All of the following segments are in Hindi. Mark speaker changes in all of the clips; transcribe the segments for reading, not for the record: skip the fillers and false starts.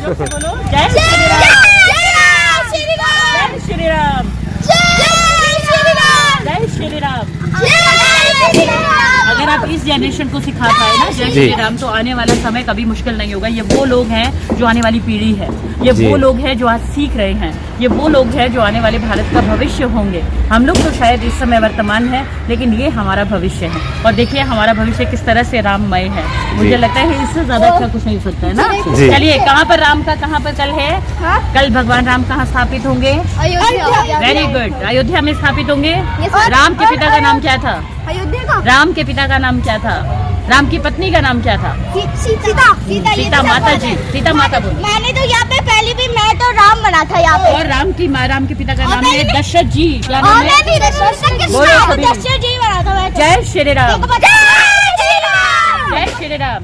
Speaker 1: बोलो जय श्री राम, जय श्री राम, जय श्री राम, जय श्री राम। अगर आप इस जनरेशन को सिखा पाए ना जय श्री राम, तो आने वाला समय कभी मुश्किल नहीं होगा। ये वो लोग हैं जो आने वाली पीढ़ी है, ये वो लोग हैं जो आज सीख रहे हैं, ये वो लोग हैं जो आने वाले भारत का भविष्य होंगे। हम लोग तो शायद इस समय वर्तमान है, लेकिन ये हमारा भविष्य है। और देखिए हमारा भविष्य किस तरह से राममय है। मुझे लगता है इससे ज्यादा अच्छा कुछ नहीं हो सकता है ना। चलिए, कहाँ पर राम का कहाँ पर कल है? कल भगवान राम कहाँ स्थापित होंगे? वेरी गुड, अयोध्या में स्थापित होंगे। राम के पिता का नाम क्या था? राम के पिता का नाम क्या था? राम की पत्नी का नाम क्या था? सीता माता जी, सीता माता बोलो।
Speaker 2: मैंने तो यहाँ पे पहले भी मैं तो राम बना था यहाँ पे।
Speaker 1: और राम के पिता का नाम है दशरथ जी। क्या नाम है?
Speaker 2: दशरथ जी बना था मैं।
Speaker 1: जय श्री राम, जय श्री राम।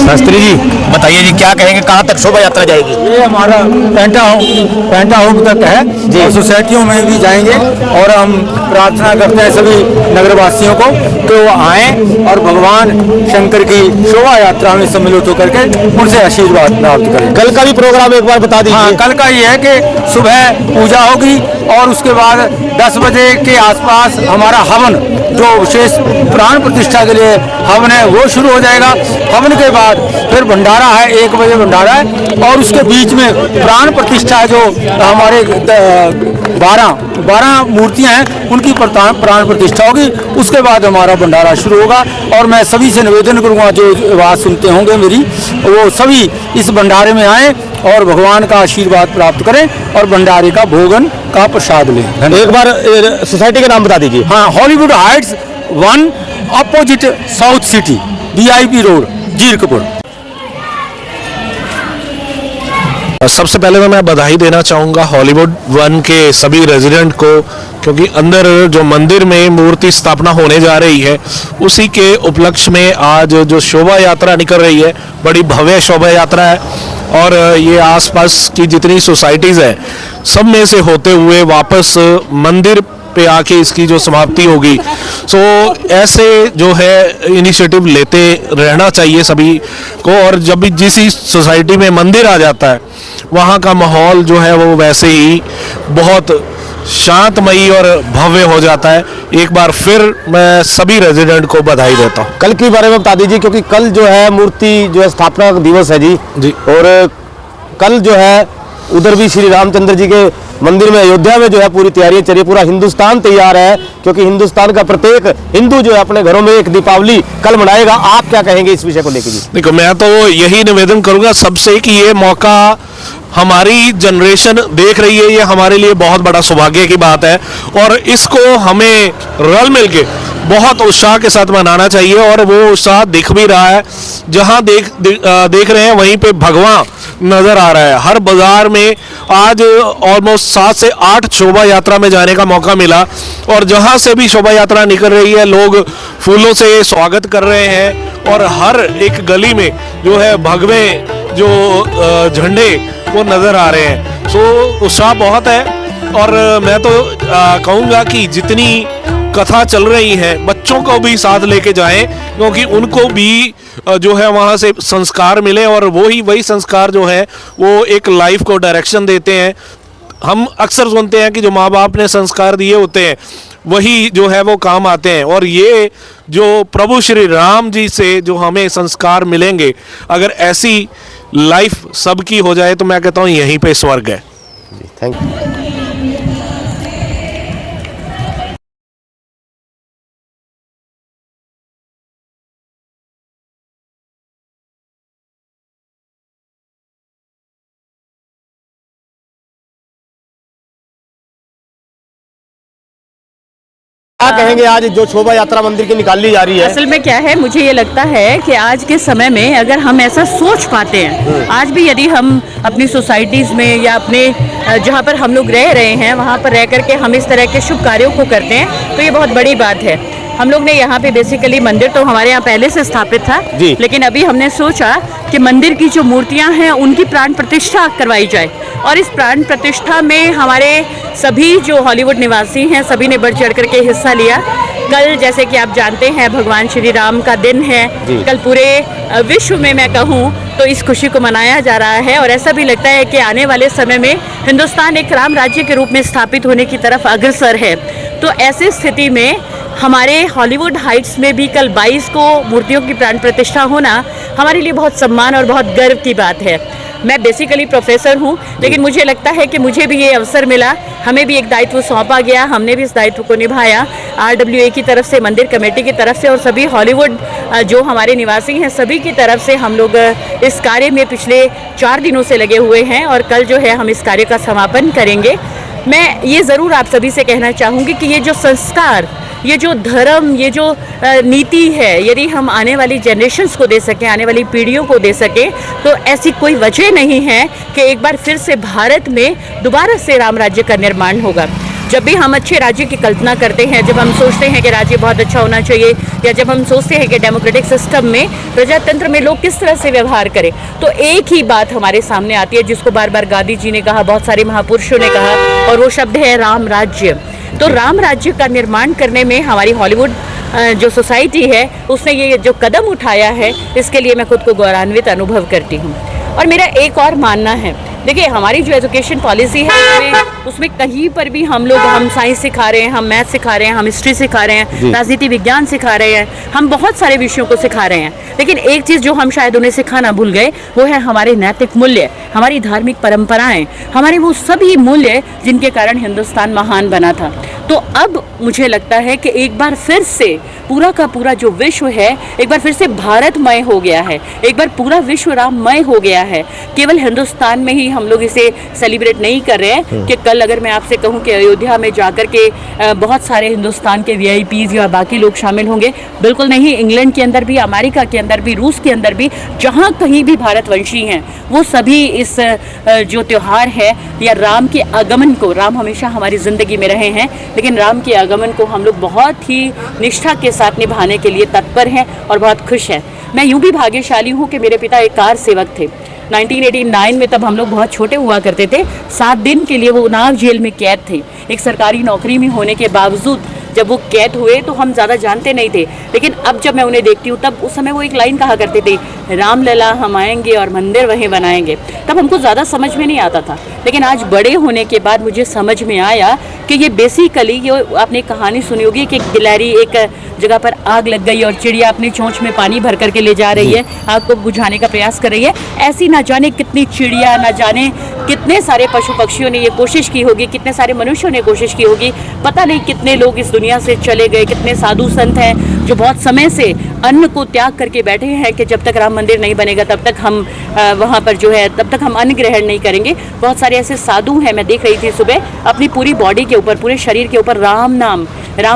Speaker 3: शास्त्री जी बताइए जी, क्या कहेंगे, कहाँ तक शोभा यात्रा जाएगी?
Speaker 4: ये हमारा पेंटा होम तक है जी। सोसाइटियों में भी जाएंगे और हम प्रार्थना करते हैं सभी नगरवासियों को कि वो आएं और भगवान शंकर की शोभा यात्रा में सम्मिलित होकर के उनसे आशीर्वाद प्राप्त करें।
Speaker 3: कल का भी प्रोग्राम एक बार बता दीजिए।
Speaker 4: हाँ, कल का ये है कि सुबह पूजा होगी और उसके बाद 10 बजे के आसपास हमारा हवन, जो विशेष प्राण प्रतिष्ठा के लिए हवन है, वो शुरू हो जाएगा। हवन के बाद फिर भंडारा है, 1 बजे भंडारा है और उसके बीच में प्राण प्रतिष्ठा जो हमारे 12 मूर्तियां हैं उनकी प्राण प्रतिष्ठा होगी। उसके बाद हमारा भंडारा शुरू होगा और मैं सभी से निवेदन करूंगा, जो आवाज़ सुनते होंगे मेरी, वो सभी इस भंडारे में आए और भगवान का आशीर्वाद प्राप्त करें और भंडारे का भोजन का प्रसाद लें।
Speaker 3: एक बार सोसाइटी का नाम बता दीजिए।
Speaker 4: हाँ, Hollywood Heights 1 opposite south city, VIP road, Zirakpur.
Speaker 3: सबसे पहले तो मैं बधाई देना चाहूँगा हॉलीवुड 1 के सभी रेजिडेंट को, क्योंकि अंदर जो मंदिर में मूर्ति स्थापना होने जा रही है उसी के उपलक्ष्य में आज जो शोभा यात्रा निकल रही है, बड़ी भव्य शोभा यात्रा है। और ये आसपास की जितनी सोसाइटीज़ हैं सब में से होते हुए वापस मंदिर पे आके इसकी जो समाप्ति होगी। सो ऐसे जो है इनिशिएटिव लेते रहना चाहिए सभी को, और जब भी जिस सोसाइटी में मंदिर आ जाता है वहाँ का माहौल जो है वो वैसे ही बहुत शांतमयी और भव्य हो जाता है। एक बार फिर मैं सभी रेजिडेंट को बधाई देता हूँ।
Speaker 5: कल के बारे में बता दीजिए, क्योंकि कल जो है मूर्ति जो है स्थापना दिवस है जी। और कल जो है उधर भी श्री रामचंद्र जी के मंदिर में अयोध्या में जो है पूरी तैयारियां चल रही है, पूरा हिंदुस्तान तैयार है, क्योंकि हिंदुस्तान का प्रत्येक हिंदू जो है अपने घरों में एक दीपावली कल मनाएगा। आप क्या कहेंगे इस विषय को लेकर जी?
Speaker 3: देखो, मैं तो यही निवेदन करूंगा सबसे कि ये मौका हमारी जनरेशन देख रही है, ये हमारे लिए बहुत बड़ा सौभाग्य की बात है और इसको हमें रल मिलके बहुत उत्साह के साथ मनाना चाहिए। और वो उत्साह दिख भी रहा है, जहां देख रहे हैं वहीं पे भगवान नजर आ रहा है। हर बाजार में आज ऑलमोस्ट 7 से 8 शोभा यात्रा में जाने का मौका मिला, और जहां से भी शोभा यात्रा निकल रही है लोग फूलों से स्वागत कर रहे हैं, और हर एक गली में जो है भगवे जो झंडे वो नजर आ रहे हैं। सो उत्साह बहुत है, और मैं तो कहूँगा कि जितनी कथा चल रही है बच्चों को भी साथ लेके जाएं, क्योंकि उनको भी जो है वहाँ से संस्कार मिले, और वही संस्कार जो है वो एक लाइफ को डायरेक्शन देते हैं। हम अक्सर सुनते हैं कि जो माँ बाप ने संस्कार दिए होते हैं वही जो है वो काम आते हैं, और ये जो प्रभु श्री राम जी से जो हमें संस्कार मिलेंगे, अगर ऐसी लाइफ सबकी हो जाए तो मैं कहता हूँ यहीं पे स्वर्ग है।
Speaker 5: Thank you. क्या कहेंगे आज जो शोभा यात्रा मंदिर की निकाली जा रही है?
Speaker 1: असल में क्या है, मुझे ये लगता है कि आज के समय में अगर हम ऐसा सोच पाते हैं, आज भी यदि हम अपनी सोसाइटीज़ में या अपने जहाँ पर हम लोग रह रहे हैं वहाँ पर रह करके हम इस तरह के शुभ कार्यों को करते हैं तो ये बहुत बड़ी बात है। हम लोग ने यहाँ पे बेसिकली मंदिर तो हमारे यहाँ पहले से स्थापित था, लेकिन अभी हमने सोचा कि मंदिर की जो मूर्तियाँ हैं उनकी प्राण प्रतिष्ठा करवाई जाए, और इस प्राण प्रतिष्ठा में हमारे सभी जो हॉलीवुड निवासी हैं सभी ने बढ़ चढ़ करके हिस्सा लिया। कल जैसे कि आप जानते हैं भगवान श्री राम का दिन है, कल पूरे विश्व में मैं कहूँ तो इस खुशी को मनाया जा रहा है, और ऐसा भी लगता है कि आने वाले समय में हिंदुस्तान एक राम राज्य के रूप में स्थापित होने की तरफ अग्रसर है। तो ऐसी स्थिति में हमारे हॉलीवुड हाइट्स में भी कल 22 को मूर्तियों की प्राण प्रतिष्ठा होना हमारे लिए बहुत सम्मान और बहुत गर्व की बात है। मैं बेसिकली प्रोफेसर हूँ, लेकिन मुझे लगता है कि मुझे भी ये अवसर मिला, हमें भी एक दायित्व सौंपा गया, हमने भी इस दायित्व को निभाया। RWA की तरफ से, मंदिर कमेटी की तरफ से और सभी हॉलीवुड जो हमारे निवासी हैं सभी की तरफ से हम लोग इस कार्य में पिछले 4 दिनों से लगे हुए हैं, और कल जो है हम इस कार्य का समापन करेंगे। मैं ये ज़रूर आप सभी से कहना चाहूँगी कि ये जो संस्कार, ये जो धर्म, ये जो नीति है, यदि हम आने वाली जनरेशन्स को दे सकें, आने वाली पीढ़ियों को दे सकें, तो ऐसी कोई वजह नहीं है कि एक बार फिर से भारत में दोबारा से राम राज्य का निर्माण होगा। जब भी हम अच्छे राज्य की कल्पना करते हैं, जब हम सोचते हैं कि राज्य बहुत अच्छा होना चाहिए, या जब हम सोचते हैं कि डेमोक्रेटिक सिस्टम में, प्रजातंत्र में लोग किस तरह से व्यवहार करें, तो एक ही बात हमारे सामने आती है जिसको बार बार गांधी जी ने कहा, बहुत सारे महापुरुषों ने कहा, और वो शब्द है राम राज्य। तो राम राज्य का निर्माण करने में हमारी हॉलीवुड जो सोसाइटी है उसने ये जो कदम उठाया है, इसके लिए मैं खुद को गौरवान्वित अनुभव करती हूँ। और मेरा एक और मानना है, देखिए हमारी जो एजुकेशन पॉलिसी है उसमें कहीं पर भी हम साइंस सिखा रहे हैं, हम मैथ सिखा रहे हैं, हम हिस्ट्री सिखा रहे हैं, राजनीति विज्ञान सिखा रहे हैं, हम बहुत सारे विषयों को सिखा रहे हैं, लेकिन एक चीज़ जो हम शायद उन्हें सिखाना भूल गए वो है हमारे नैतिक मूल्य, हमारी धार्मिक परंपराएं, हमारे वो सभी मूल्य जिनके कारण हिंदुस्तान महान बना था। तो अब मुझे लगता है कि एक बार फिर से पूरा का पूरा जो विश्व है एक बार फिर से भारतमय हो गया है, एक बार पूरा विश्व राममय हो गया है। केवल हिंदुस्तान में ही हम लोग इसे सेलिब्रेट नहीं कर रहे हैं कि कल अगर मैं आपसे कहूं कि अयोध्या में जाकर के बहुत सारे हिंदुस्तान के VIPs या बाकी लोग शामिल होंगे, बिल्कुल नहीं। इंग्लैंड के अंदर भी, अमेरिका के अंदर भी, रूस के अंदर भी, जहाँ कहीं भी भारतवंशी हैं वो सभी इस जो त्यौहार है या राम के आगमन को, राम हमेशा हमारी ज़िंदगी में रहे हैं, लेकिन राम के आगमन को हम लोग बहुत ही निष्ठा के साथ निभाने के लिए तत्पर हैं और बहुत खुश हैं। मैं यूँ भी भाग्यशाली हूँ कि मेरे पिता एक कार सेवक थे। 1989 में, तब हम लोग बहुत छोटे हुआ करते थे। 7 दिन के लिए वो उन्नाव जेल में कैद थे। एक सरकारी नौकरी में होने के बावजूद जब वो कैद हुए तो हम ज़्यादा जानते नहीं थे, लेकिन अब जब मैं उन्हें देखती हूँ तब उस समय वो एक लाइन कहा करते थे, रामलला हम आएंगे और मंदिर वहीं बनाएंगे। तब हमको ज़्यादा समझ में नहीं आता था, लेकिन आज बड़े होने के बाद मुझे समझ में आया कि ये बेसिकली, ये आपने कहानी सुनी होगी कि गिलहरी एक जगह पर आग लग गई और चिड़िया अपनी चोंच में पानी भर करके ले जा रही है, आग को बुझाने का प्रयास कर रही है। ऐसी ना जाने कितनी चिड़िया, ना जाने कितने सारे पशु पक्षियों ने ये कोशिश की होगी, कितने सारे मनुष्यों ने कोशिश की होगी। पता नहीं कितने लोग इस दुनिया से चले गए, कितने साधु संत हैं जो बहुत समय से अन्न को त्याग करके बैठे हैं कि जब तक राम मंदिर नहीं बनेगा तब तक हम वहाँ पर जो है, तब तक हम अन्न ग्रहण नहीं करेंगे। बहुत सारे ऐसे साधु हैं, मैं देख रही थी सुबह, अपनी पूरी बॉडी के ऊपर, पूरे शरीर के ऊपर राम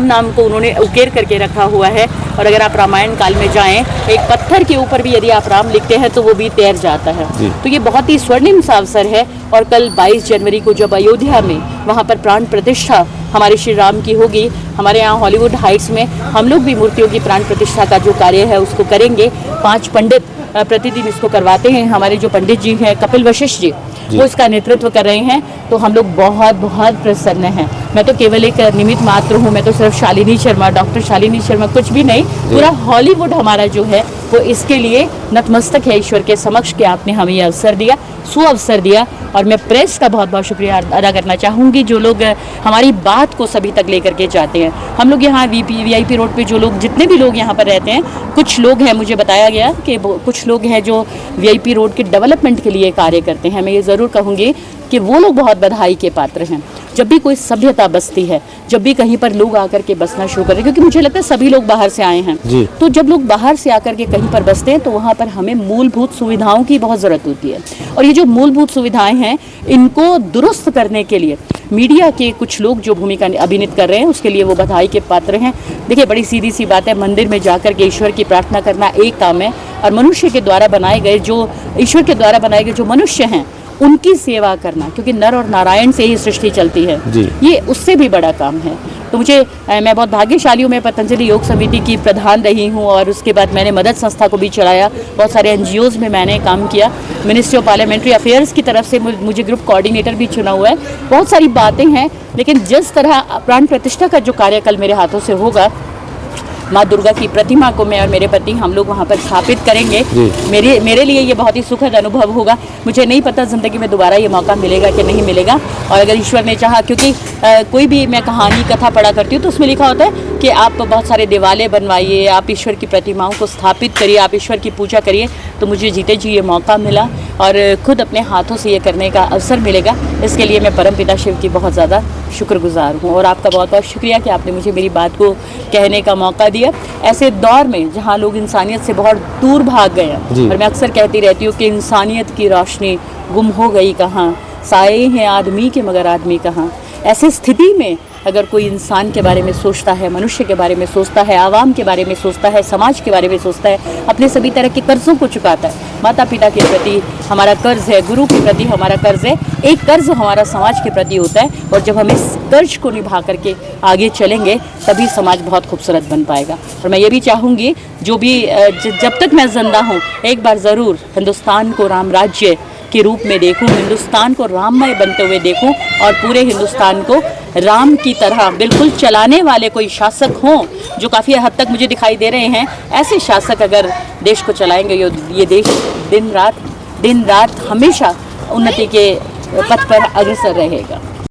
Speaker 1: नाम को उन्होंने उकेर करके रखा हुआ है। और अगर आप रामायण काल में जाएं, एक पत्थर के ऊपर भी यदि आप राम लिखते हैं तो वो भी तैर जाता है। तो ये बहुत ही स्वर्णिम सा अवसर है। और कल 22 जनवरी को जब अयोध्या में वहाँ पर प्राण प्रतिष्ठा हमारे श्री राम की होगी, हमारे यहाँ हॉलीवुड हाइट्स में हम लोग भी मूर्तियों की प्राण प्रतिष्ठा का जो कार्य है उसको करेंगे। 5 पंडित प्रतिदिन इसको करवाते हैं। हमारे जो पंडित जी हैं कपिल वशिष्ठ जी, वो इसका नेतृत्व कर रहे हैं। तो हम लोग बहुत बहुत प्रसन्न हैं। मैं तो केवल एक निमित्त मात्र हूँ, मैं तो सिर्फ शालिनी शर्मा, डॉक्टर शालिनी शर्मा, कुछ भी नहीं। पूरा हॉलीवुड हमारा जो है वो इसके लिए नतमस्तक है ईश्वर के समक्ष कि आपने हमें ये अवसर दिया, सुअवसर दिया। और मैं प्रेस का बहुत बहुत शुक्रिया अदा करना चाहूँगी, जो लोग हमारी बात को सभी तक लेकर के जाते हैं। हम लोग यहाँ VIP रोड पे जो लोग, जितने भी लोग यहाँ पर रहते हैं, कुछ लोग हैं, मुझे बताया गया कि कुछ लोग हैं जो VIP रोड के डेवलपमेंट के लिए कार्य करते हैं। मैं ये ज़रूर कहूँगी कि वो लोग बहुत बधाई के पात्र हैं। जब भी कोई सभ्यता बसती है, जब भी कहीं पर लोग आकर के बसना शुरू करें, क्योंकि मुझे लगता है सभी लोग बाहर से आए हैं, तो जब लोग बाहर से आकर के कहीं पर बसते हैं तो वहाँ पर हमें मूलभूत सुविधाओं की बहुत ज़रूरत होती है। और ये जो मूलभूत सुविधाएं हैं, इनको दुरुस्त करने के लिए मीडिया के कुछ लोग जो भूमिका अभिनीत कर रहे हैं, उसके लिए वो बधाई के पात्र हैं। देखिए, बड़ी सीधी सी बात है, मंदिर में जाकर के ईश्वर की प्रार्थना करना एक काम है, और मनुष्य के द्वारा बनाए गए, जो ईश्वर के द्वारा बनाए गए जो मनुष्य हैं, उनकी सेवा करना, क्योंकि नर और नारायण से ही सृष्टि चलती है, ये उससे भी बड़ा काम है। तो मैं बहुत भाग्यशाली हूँ। मैं पतंजलि योग समिति की प्रधान रही हूँ, और उसके बाद मैंने मदद संस्था को भी चलाया, बहुत सारे NGOs में मैंने काम किया। मिनिस्ट्री ऑफ पार्लियामेंट्री अफेयर्स की तरफ से मुझे ग्रुप कोऑर्डिनेटर भी चुना हुआ है। बहुत सारी बातें हैं, लेकिन जिस तरह प्राण प्रतिष्ठा का जो कार्य कल मेरे हाथों से होगा, माँ दुर्गा की प्रतिमा को मैं और मेरे पति हम लोग वहाँ पर स्थापित करेंगे। मेरे लिए ये बहुत ही सुखद अनुभव होगा। मुझे नहीं पता ज़िंदगी में दोबारा ये मौका मिलेगा कि नहीं मिलेगा, और अगर ईश्वर ने चाहा, क्योंकि कोई भी मैं कहानी कथा पढ़ा करती हूँ तो उसमें लिखा होता है कि आप बहुत सारे देवालय बनवाइए, आप ईश्वर की प्रतिमाओं को स्थापित करिए, आप ईश्वर की पूजा करिए। तो मुझे जीते जी ये मौका मिला और खुद अपने हाथों से ये करने का अवसर मिलेगा। इसके लिए मैं परमपिता शिव की बहुत ज़्यादा शुक्रगुजार हूँ, और आपका बहुत बहुत शुक्रिया कि आपने मुझे मेरी बात को कहने का मौका दिया। ऐसे दौर में जहाँ लोग इंसानियत से बहुत दूर भाग गए हैं, और मैं अक्सर कहती रहती हूँ कि इंसानियत की रोशनी गुम हो गई कहाँ, साए हैं आदमी के मगर आदमी कहाँ। ऐसी स्थिति में अगर कोई इंसान के बारे में सोचता है, मनुष्य के बारे में सोचता है, आवाम के बारे में सोचता है, समाज के बारे में सोचता है, अपने सभी तरह के कर्जों को चुकाता है, माता पिता के प्रति हमारा कर्ज है, गुरु के प्रति हमारा कर्ज है, एक कर्ज हमारा समाज के प्रति होता है। और जब हम इस कर्ज को निभा करके आगे चलेंगे तभी समाज बहुत खूबसूरत बन पाएगा। और मैं ये भी चाहूँगी, जो भी जब तक मैं जिंदा हूँ, एक बार ज़रूर हिंदुस्तान को राम राज्य के रूप में देखूं, हिंदुस्तान को राममय बनते हुए देखूं, और पूरे हिंदुस्तान को राम की तरह बिल्कुल चलाने वाले कोई शासक हों, जो काफ़ी हद तक मुझे दिखाई दे रहे हैं। ऐसे शासक अगर देश को चलाएंगे, ये देश दिन रात हमेशा उन्नति के पथ पर अग्रसर रहेगा।